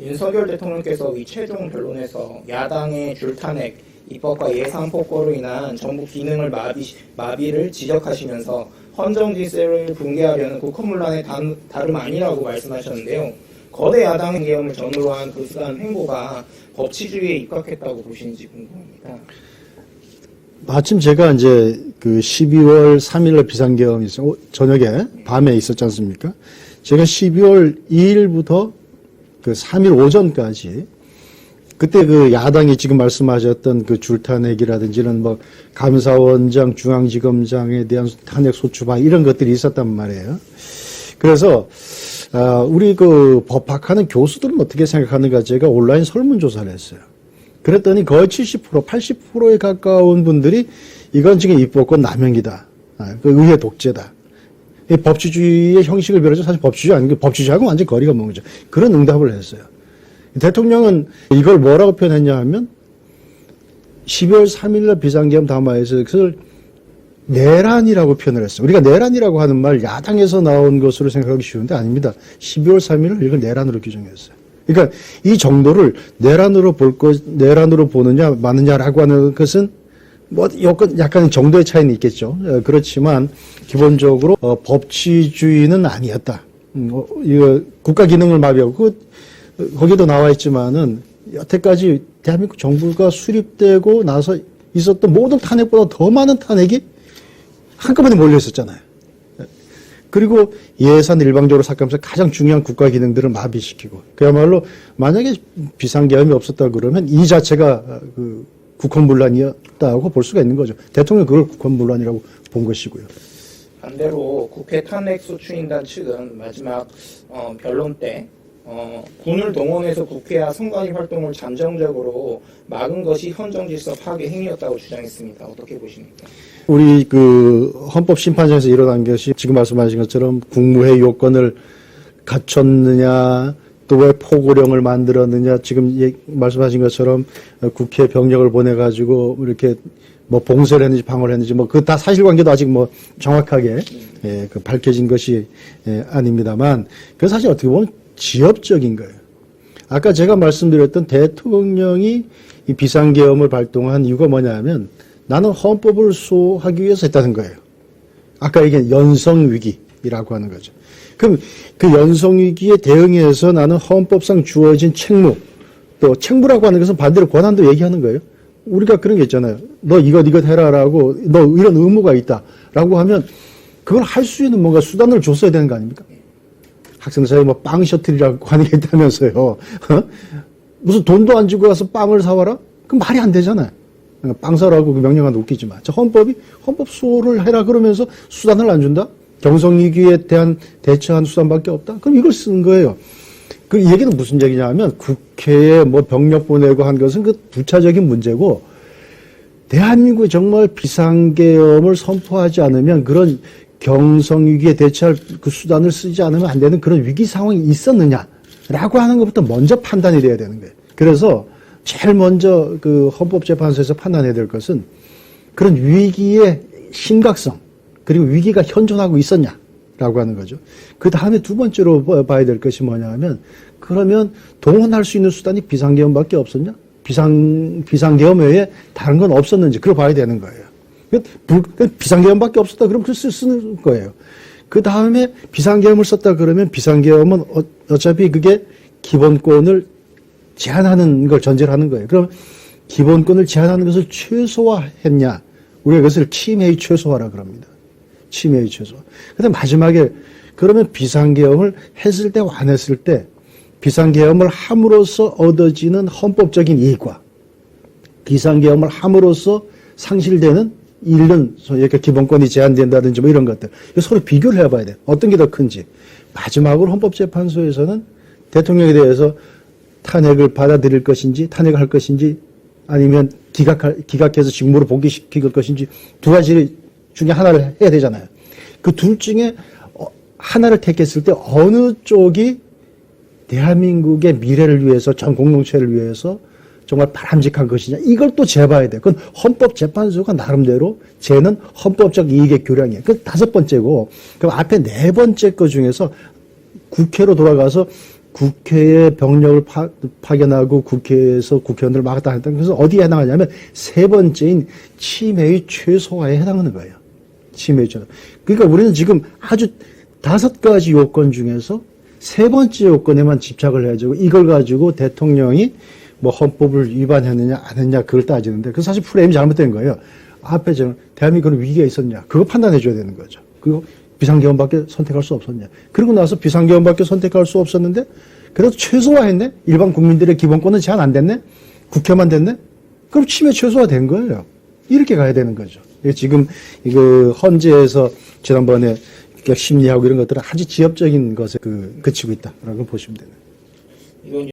윤석열 대통령께서 이 최종 변론에서 야당의 줄탄핵, 입법과 예산 폭거로 인한 정부 기능을 마비를 지적하시면서 헌정 질서를 붕괴하려는 국헌문란의 다름 아니라고 말씀하셨는데요. 거대 야당 계엄을 전후로 한 그간 행보가 법치주의에 입각했다고 보시는지 궁금합니다. 마침 제가 이제 그 12월 3일날 비상계엄이 저녁에 밤에 있었지 않습니까? 제가 12월 2일부터 그 3일 오전까지 그때 그 야당이 지금 말씀하셨던 그 줄탄핵이라든지 이런 뭐 감사원장, 중앙지검장에 대한 탄핵 소추방 이런 것들이 있었단 말이에요. 그래서 우리 그 법학하는 교수들은 어떻게 생각하는가 제가 온라인 설문조사를 했어요. 그랬더니 거의 70%, 80%에 가까운 분들이 이건 지금 입법권 남용이다. 그 의회 독재다. 법치주의의 형식을 빌어서 사실 법치주의 아닌 게 법치주의하고 완전 거리가 먼 거죠. 그런 응답을 했어요. 대통령은 이걸 뭐라고 표현했냐 하면 12월 3일날 비상계엄 담화에서 그걸 내란이라고 표현을 했어요. 우리가 내란이라고 하는 말 야당에서 나온 것으로 생각하기 쉬운데 아닙니다. 12월 3일을 이걸 내란으로 규정했어요. 그러니까 이 정도를 내란으로 보느냐 마느냐라고 하는 것은 뭐 약간 정도의 차이는 있겠죠. 그렇지만 기본적으로 법치주의는 아니었다. 이거 국가 기능을 마비하고 거기도 나와 있지만은 여태까지 대한민국 정부가 수립되고 나서 있었던 모든 탄핵보다 더 많은 탄핵이 한꺼번에 몰려 있었잖아요. 그리고 예산 일방적으로 삭감해서 가장 중요한 국가 기능들을 마비시키고 그야말로 만약에 비상계엄이 없었다 그러면 이 자체가 그 국헌문란이었다고 볼 수가 있는 거죠. 대통령이 그걸 국헌문란이라고 본 것이고요. 반대로 국회 탄핵소추인단 측은 마지막 변론 때 군을 동원해서 국회와 선관위 활동을 잠정적으로 막은 것이 헌정질서 파괴 행위였다고 주장했습니다. 어떻게 보십니까? 우리 그 헌법심판장에서 일어난 것이 지금 말씀하신 것처럼 국무회의 요건을 갖췄느냐 또 왜 포고령을 만들었느냐 지금 말씀하신 것처럼 국회 병력을 보내가지고 이렇게 뭐 봉쇄를 했는지 방어를 했는지 뭐 그 다 사실관계도 아직 뭐 정확하게 그 밝혀진 것이 아닙니다만 그 사실 어떻게 보면 지엽적인 거예요. 아까 제가 말씀드렸던 대통령이 이 비상계엄을 발동한 이유가 뭐냐면 나는 헌법을 수호하기 위해서 했다는 거예요. 아까 얘기한 연성위기라고 하는 거죠. 그럼 그 연성위기에 대응해서 나는 헌법상 주어진 책무, 또 책무라고 하는 것은 반대로 권한도 얘기하는 거예요. 우리가 그런 게 있잖아요. 너 이것 해라라고, 너 이런 의무가 있다라고 하면 그걸 할 수 있는 뭔가 수단을 줬어야 되는 거 아닙니까? 학생 사이에 뭐 빵 셔틀이라고 하는 게 있다면서요. 무슨 돈도 안 주고 가서 빵을 사와라? 그럼 말이 안 되잖아요. 빵 사라고 그 명령은 웃기지만. 헌법 수호를 해라 그러면서 수단을 안 준다? 경성위기에 대한 대처한 수단밖에 없다? 그럼 이걸 쓴 거예요. 그 얘기는 무슨 얘기냐 하면 국회에 뭐 병력 보내고 한 것은 그 부차적인 문제고 대한민국이 정말 비상계엄을 선포하지 않으면 그런 경성위기에 대처할 그 수단을 쓰지 않으면 안 되는 그런 위기 상황이 있었느냐라고 하는 것부터 먼저 판단이 돼야 되는 거예요. 그래서 제일 먼저 그 헌법재판소에서 판단해야 될 것은 그런 위기의 심각성 그리고 위기가 현존하고 있었냐라고 하는 거죠. 그 다음에 두 번째로 봐야 될 것이 뭐냐 하면 그러면 동원할 수 있는 수단이 비상계엄밖에 없었냐? 비상계엄 외에 다른 건 없었는지 그걸 봐야 되는 거예요. 비상계엄밖에 없었다 그러면 그 쓰는 거예요. 그 다음에 비상계엄을 썼다 그러면 비상계엄은 어차피 그게 기본권을 제한하는 걸 전제로 하는 거예요. 그럼 기본권을 제한하는 것을 최소화했냐? 우리가 그것을 침해의 최소화라 그럽니다. 침해의 최소화. 근데 마지막에 그러면 비상계엄을 했을 때 안 했을 때 비상계엄을 함으로써 얻어지는 헌법적인 이익과 비상계엄을 함으로써 상실되는 이런 이렇게 기본권이 제한된다든지 뭐 이런 것들 서로 비교를 해봐야 돼요. 어떤 게 더 큰지. 마지막으로 헌법재판소에서는 대통령에 대해서 탄핵을 받아들일 것인지 탄핵을 할 것인지 아니면 기각해서 직무로 복귀시킬 것인지 두 가지 중에 하나를 해야 되잖아요. 그 둘 중에 하나를 택했을 때 어느 쪽이 대한민국의 미래를 위해서 전 공동체를 위해서 정말 바람직한 것이냐 이걸 또 재봐야 돼요. 그건 헌법재판소가 나름대로 쟤는 헌법적 이익의 교량이에요. 그 다섯 번째고 그럼 앞에 네 번째 것 중에서 국회로 돌아가서 국회에 병력을 파견하고 국회에서 국회의원들을 막았다 했다. 그래서 어디에 해당하냐면 세 번째인 침해의 최소화에 해당하는 거예요. 침해의 최소. 그러니까 우리는 지금 아주 5가지 요건 중에서 세 번째 요건에만 집착을 해가지고 이걸 가지고 대통령이 뭐 헌법을 위반했느냐 안 했느냐 그걸 따지는데 그 사실 프레임이 잘못된 거예요. 앞에 저는 대한민국은 위기가 있었냐 그거 판단해 줘야 되는 거죠. 그리고 비상계엄밖에 선택할 수 없었냐. 그러고 나서 비상계엄밖에 선택할 수 없었는데 그래도 최소화했네. 일반 국민들의 기본권은 제한 안 됐네. 국회만 됐네. 그럼 침해 최소화된 거예요. 이렇게 가야 되는 거죠. 지금 이거 헌재에서 지난번에 심리하고 이런 것들은 아주 지엽적인 것에 그치고 있다라고 보시면 되는. 이건